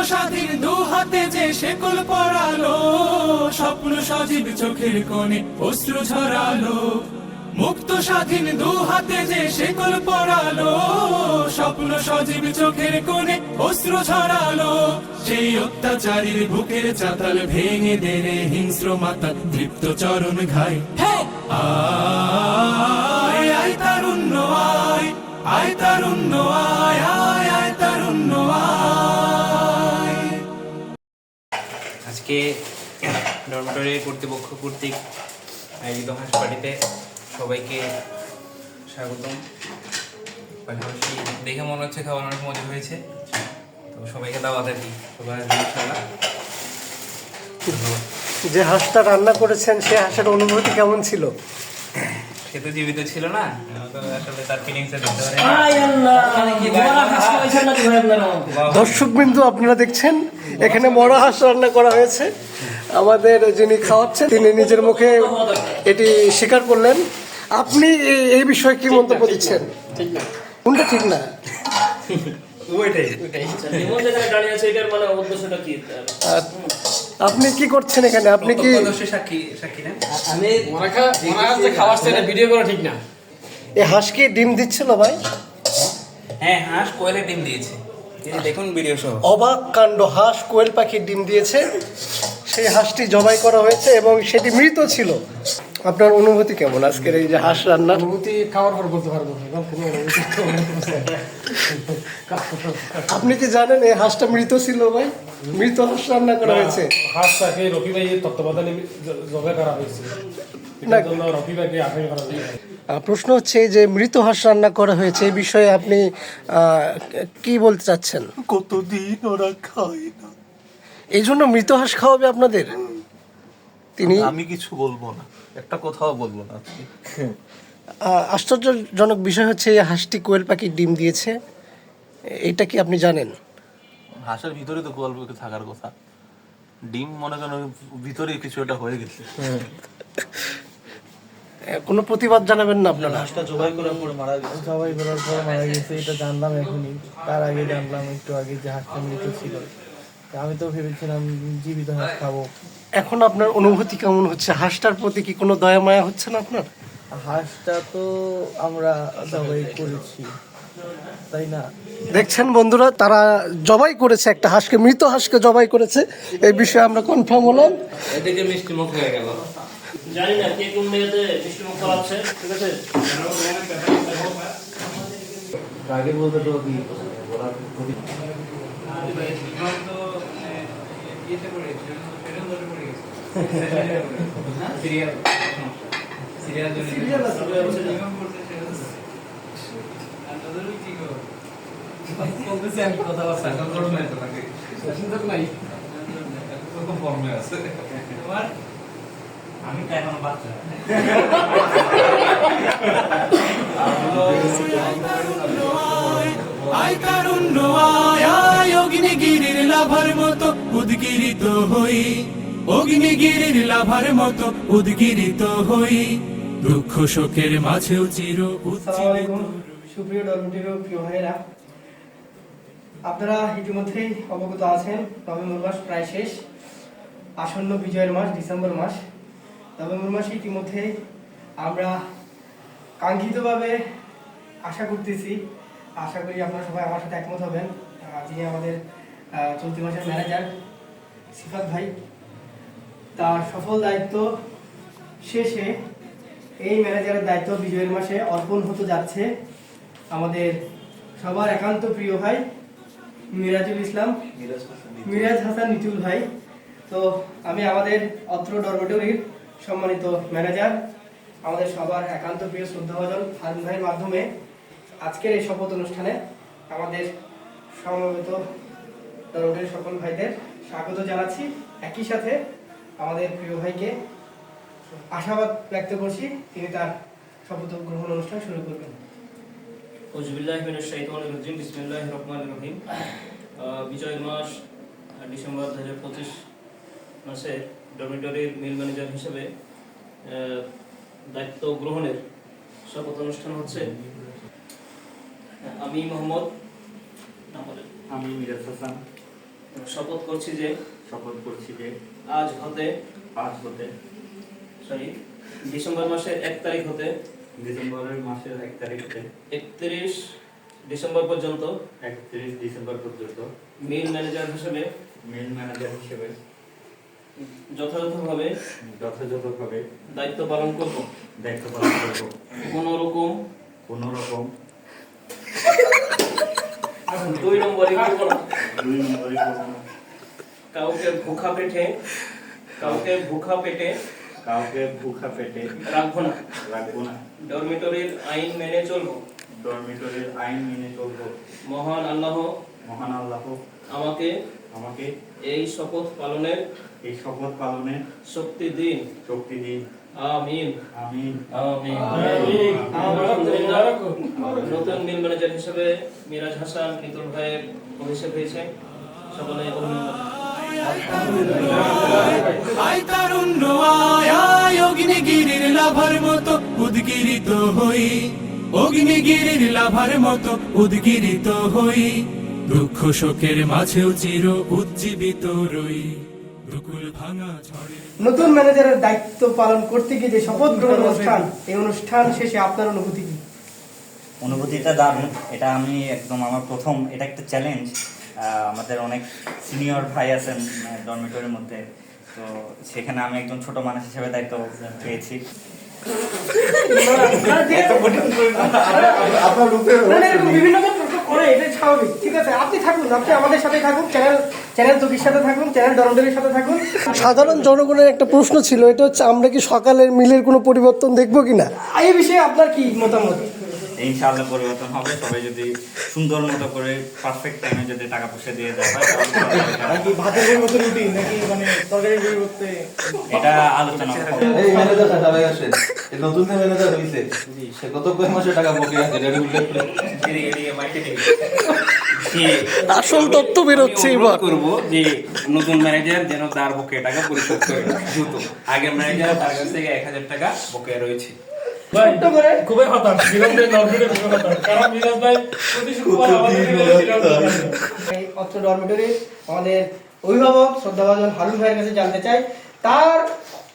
স্বাধীন দু হাতে যে শেকল পরালো, স্বপ্ন সজীব চোখের কোণে অশ্রু ঝরালো। মুক্ত স্বাধীন দু হাতে যে শেকল পরালো, স্বপ্ন সজীব চোখের কোণে অশ্রু ঝরালো। সেই অত্যাচারীর বুকের চাতাল ভেঙে দেরে হিংস্র মাতা তৃপ্ত চরণ ঘাই। আয় আয় তারুণ্য আয়, আয় তারুণ্য আয়, আয় আয় তারুণ্য আয়। আজকে ডরমিটরি কর্তৃপক্ষ কর্তৃক আয়োজিত হাঁস পার্টিতে সবাইকে স্বাগতম। পাশাপাশি দেখে মনে হচ্ছে খাবার অনেক মজা হয়েছে, তো সবাইকে দাওয়াত আর কি, সবাই যে হাঁসটা রান্না করেছেন সে হাঁসের অনুভূতি কেমন ছিল? সে তো জীবিত ছিল না, তো আসলে তার ফিলিংসটা দেখতে পারে। দর্শক বিন্দু আপনারা দেখছেন এখানে মরা হাঁস রান্না করা হয়েছে। আমাদের যিনি খাওয়াচ্ছেন তিনি নিজের মুখে এটি স্বীকার করলেন। আপনি এই বিষয়ে কি মন্তব্য দিচ্ছেন? কোনটা ঠিক না? আপনি কি করছেন এখানে? আপনি কি ভিডিও করা ঠিক না? এই হাঁস কি ডিম দিচ্ছিল ভাই? হ্যাঁ, হাঁস কোয়েলের ডিম দিয়েছে, দেখুন ভিডিও সহ। অবাক কাণ্ড, হাঁস কোয়েল পাখির ডিম দিয়েছে। সেই হাঁসটি জবাই করা হয়েছে এবং সেটি মৃত ছিল। আপনার অনুভূতি কেমন আজকের এই যে হাঁস রান্না? অনুভূতি খাওয়ার পর বলতে পারবো। আপনি কি জানেন এই হাঁসটা মৃত ছিল ভাই? মৃত হাঁস রান্না করা হয়েছে। হাঁসটাকে রফি ভাইয়ের তত্ত্বাবধানে জবাই করা হয়েছে। রফি ভাইকে আসামি করা হয়েছে। প্রশ্ন হচ্ছে যে মৃত হাঁস রান্না করা হয়েছে, এই বিষয়ে আপনি কি বলতে চাচ্ছেন? কতদিন ওরা খায় না, এই জন্য মৃত হাঁস খাওয়াবে আপনাদের? তিনি আমি কিছু বলবো না, একটা কথাও বলবো না আজকে। আশ্চর্যজনক বিষয় হচ্ছে এই হাঁসটি কোয়েল পাখির ডিম দিয়েছে, এটা কি আপনি জানেন? হাঁসের ভিতরে তো কোয়েল পাখি থাকার কথা, ডিম মনে করেন ভিতরে কিছু একটা হয়ে গেছে। কোনো প্রতিবাদ জানাবেন না আপনারা? হাঁসটা জবাই করার পরে মারা গেছে। জবাই করার পর মারা গেছে এটা জানলাম এখনই। তার আগে জানলাম একটু আগে যে হাঁসটা মৃত ছিল। আমি তো ভেবেছিলাম জীবিত হাঁস খাবো। এখন আপনার অনুভূতি কেমন হচ্ছে? হাঁসটার প্রতি কি কোনো দয়া মায়া হচ্ছে না আপনার? হাঁসটা তো আমরা জবাই করেছি, তাই না? দেখছেন বন্ধুরা, তারা জবাই করেছে একটা হাঁসকে, মৃত হাঁসকে জবাই করেছে। এই বিষয়ে আমরা কনফার্ম হলাম। এদিকে মিষ্টি মুখ হয়ে গেল। জানি না কে কোন মেয়েতে মিষ্টি মুখ করাচ্ছে, ঠিক আছে? আগে বলতে তো কি আমি তো এখন বাচ্চা। আয় তারুণ্য আয়, আয় অগ্নিগিরির লাভার মতো উদ্গিরিত হই, অগ্নিগিরির লাভার মতো উদ্গিরিত হই, দুঃখ শোকের মাঝেও চির উজ্জীবিত। সুপ্রিয় ডরমিটরি প্রিয় ভাইয়েরা, আপনারা ইতিমধ্যেই অবগত আছেন নভেম্বর মাস প্রায় শেষ, আসন্ন বিজয়ের মাস ডিসেম্বর মাস। নভেম্বর মাসে ইতিমধ্যে আমরা কাঙ্ক্ষিতভাবে আশা করতেছি, আশা করি আপনারা সবাই আমার সাথে একমত হবেন, যিনি আমাদের চলতি মাসের ম্যানেজার সিফাত ভাই, তার সফল দায়িত্ব শেষে এই ম্যানেজারের দায়িত্ব বিজয়ের মাসে অর্পণ হতে যাচ্ছে আমাদের সবার একান্ত প্রিয় ভাই মিরাজুল ইসলাম, মিরাজ হাসান নিতুল ভাই। তো আমি আমাদের অত্র ডরমিটরির সম্মানিত ম্যানেজার, আমাদের সবার একান্ত প্রিয় শ্রদ্ধাভাজন হারুন ভাইয়ের মাধ্যমে আজকের এই শপথ অনুষ্ঠানে আমাদের সমবেত ডরমিটরির সকল ভাইদের স্বাগত জানাচ্ছি। একই সাথে আমাদের প্রিয় ভাইকে আশাবাদ ব্যক্ত করছি তিনি তার শপথ গ্রহণ অনুষ্ঠান শুরু করবেন। আউযুবিল্লাহি মিনাশ শাইতানির রাজিম, বিসমিল্লাহির রহমানির রহিম। বিজয়ের মাস ডিসেম্বর 2025 মাসে ডরমিটরির মিল ম্যানেজার হিসেবে দায়িত্ব গ্রহণের শপথ অনুষ্ঠান হচ্ছে। আমি মোহাম্মদ, আমি মিরাজ হাসান, শপথ করছি যে আজ হতে ডিসেম্বর মাসের 1 তারিখ হতে 31 ডিসেম্বর পর্যন্ত মিল ম্যানেজার হিসেবে যথাযথভাবে দায়িত্ব পালন করব। কোনো রকম 2 নম্বরই করব না। কাউকে ভুখা পেটে রাখবো না। ডরমিটরির আইন মেনে চলবো। মহান আল্লাহ আমাকে এই শপথ পালনের শক্তি দিন। আমিন। আলহামদুলিল্লাহ। নতুন মিল ম্যানেজার হিসেবে মিরাজ হাসান নিতুল ভাইয়ের অভিষেক হয়েছে। সকলে অভিনন্দন। আয় তারুণ্য আয় অগ্নিগিরির লাভার মতো উদ্গিরিত হই, অগ্নিগিরির লাভার মতো উদ্গিরিত হই, দুঃখ শোকের মাঝেও চির উজ্জীবিত রই, দুকুল ভাঙা ঝড়ে। নতুন ম্যানেজারের দায়িত্ব পালন করতে গিয়ে যে শপথ গ্রহণ অনুষ্ঠান, এই অনুষ্ঠান শেষে আপনার অনুভূতি কি? অনুভূতিটা দারুণ। এটা আমি একদম আমার প্রথম, এটা একটা চ্যালেঞ্জ। আমাদের অনেক সিনিয়র ভাই আছেন ডরমিটরির মধ্যে, তো সেখানে আমি একজন ছোট মানুষ হিসেবে দায়িত্ব পেয়েছি। বিভিন্ন প্রশ্ন করে, এটা স্বাভাবিক। ঠিক আছে, আপনি থাকুন, আপনি আমাদের সাথে থাকুন, চ্যানেল তকির সাথে থাকুন, চ্যানেল ডরমিটরির সাথে থাকুন। সাধারণ জনগণের একটা প্রশ্ন ছিল, এটা হচ্ছে আমরা কি সকালের মিলের কোনো পরিবর্তন দেখবো কিনা? এই বিষয়ে আপনার কি মতামত? ইনশাআল্লাহ পরিবর্তন হবে। সবাই যদি সুন্দর মতো করে পারফেক্ট টাইমে যদি টাকা পয়সা দিয়ে দেওয়া হয়, এটা আলোচনা হবে। নতুন ম্যানেজার হয়েছে, সে কত কয় মাসে টাকা বকেয়া আছে আসল তথ্য বেরোচ্ছে এবার। করবো যে নতুন ম্যানেজার যেন তার বকেয়া টাকা পরিশোধ করে দ্রুত। আগের ম্যানেজার তার কাছ থেকে 1000 টাকা বকেয়া রয়েছে। খুবই হতাশ মিরাজের ডরমিটরি, খুবই হতাশ, কারণ মিরাজ ভাই প্রতি শুক্রবার আমাদের এই অত্র ডরমিটরি আমাদের অভিভাবক শ্রদ্ধাভাজন হারুন ভাইয়ের কাছে জানতে চাই, তার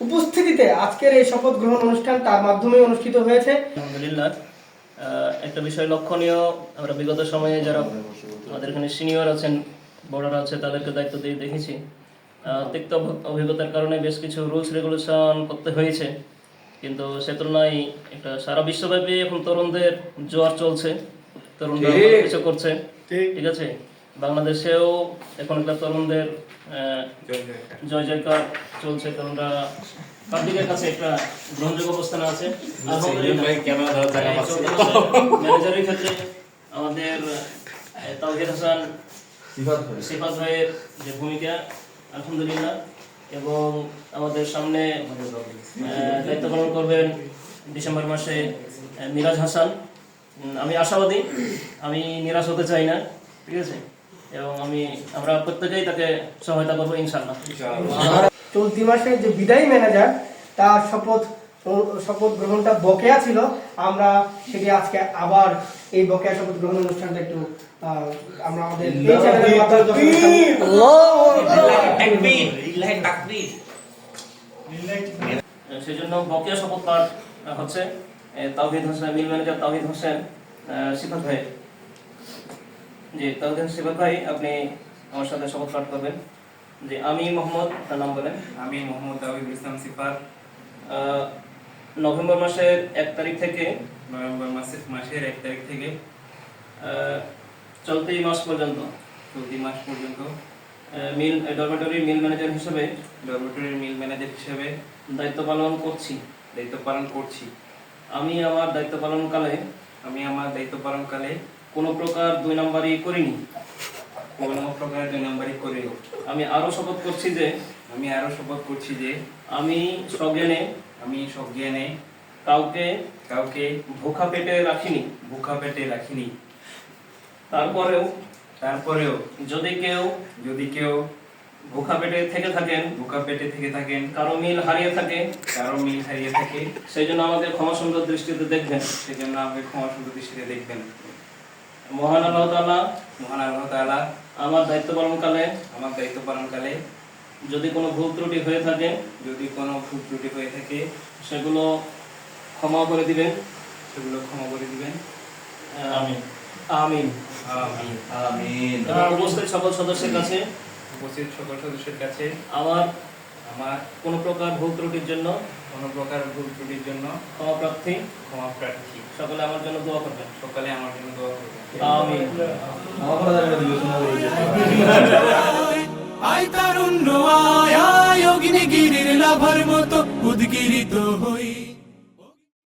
উপস্থিতিতে আজকের এই শপথ গ্রহণ অনুষ্ঠান তার মাধ্যমে অনুষ্ঠিত হয়েছে। আলহামদুলিল্লাহ। একটা বিষয় লক্ষণীয়, আমরা বিগত সময়ে যারা আমাদের এখানে সিনিয়র আছেন, বড়রা আছে, তাদেরকে দায়িত্ব দিয়ে দেখেছি। তিক্ত অভিজ্ঞতার কারণে বেশ কিছু রুলস রেগুলেশন করতে হয়েছে, কিন্তু সে তুলনায় একটা সারা বিশ্বব্যাপী এখন তরুণদের জোয়ার চলছে, তরুণরা ভালো কিছু করছে। ঠিক আছে, বাংলাদেশেও এখন একটা তরুণদের জয় জয়কার চলছে, তরুণরা পাবলিকের কাছে একটা গ্রহণযোগ্য অবস্থানে আছে। ম্যানেজারের ক্ষেত্রে আমাদের তাওহিদ হাসান সিফাত ভাইয়ের যে ভূমিকা, আলহামদুলিল্লাহ। এবং আমাদের সামনে দায়িত্ব পালন করবেন ডিসেম্বর মাসে মিরাজ হাসান। আমি আশাবাদী, আমি নিরাশ হতে চাই না। ঠিক আছে, এবং আমরা প্রত্যেকেই তাকে সহায়তা করবো ইনশাআল্লাহ। চলতি মাসে যে বিদায়ী ম্যানেজার, তার শপথ গ্রহণটা বকেয়া ছিল, আমরা সেটি আজকে আবার এই বকেয়া শপথ গ্রহণ অনুষ্ঠানটা একটু আমরা আমাদের এই চ্যানেলের মাধ্যমে সেই জন্য বকেয়া শপথ পাঠ হচ্ছে তাওহিদ হোসেন, মিল ম্যানেজার তাওহিদ হোসেন সিফাত ভাই। জি, তাওহিদ হোসেন সিফাত ভাই, আপনি আমার সাথে শপথ পাঠ করবেন। যে আমি মোহাম্মদ, তার নাম বলেন। আমি মোহাম্মদ তাওহিদ ইসলাম সিফাত নভেম্বর মাসের 1 তারিখ থেকে চলতি মাস পর্যন্ত ডরমিটরির মিল ম্যানেজার হিসেবে দায়িত্ব পালন করছি। আমি আমার দায়িত্ব পালনকালে কোনো প্রকার 2 নম্বরই করিনি। আমি আরো শপথ করছি যে আমি সজ্ঞানে কাউকে ভুখা পেটে রাখিনি। তারপরেও যদি কেউ ভুখা পেটে থেকে থাকেন, কারো মিল হারিয়ে থাকে, সেই জন্য আমাকে ক্ষমা সুন্দর দৃষ্টিতে দেখবেন। মহান আল্লাহ তাআলা মহান আল্লাহ তাআলা আমার দায়িত্ব পালনকালে আমার দায়িত্ব পালনকালে যদি কোনো ভুল ত্রুটি হয়ে থাকে যদি কোনো ভুল ত্রুটি হয়ে থাকে সেগুলো ক্ষমা করে দিবেন। সেগুলো ক্ষমা করে দিবেন। আমিন আমিন। আমিন। আমিন। এবং উপস্থিত সকল সদস্যের কাছে উপস্থিত সকল সদস্যের কাছে আমার আমার কোনো প্রকার ভুল ত্রুটির জন্য কোনো প্রকার ভুল ত্রুটির জন্য ক্ষমা প্রার্থী। ক্ষমা প্রার্থী। সকলে আমার জন্য দোয়া করবেন। সকালে আমার জন্য দোয়া করবেন। আমিন। আয় তারুণ্য আয় আয় অগ্নিগিরির লাভার মতো উদ্গিরিত হই।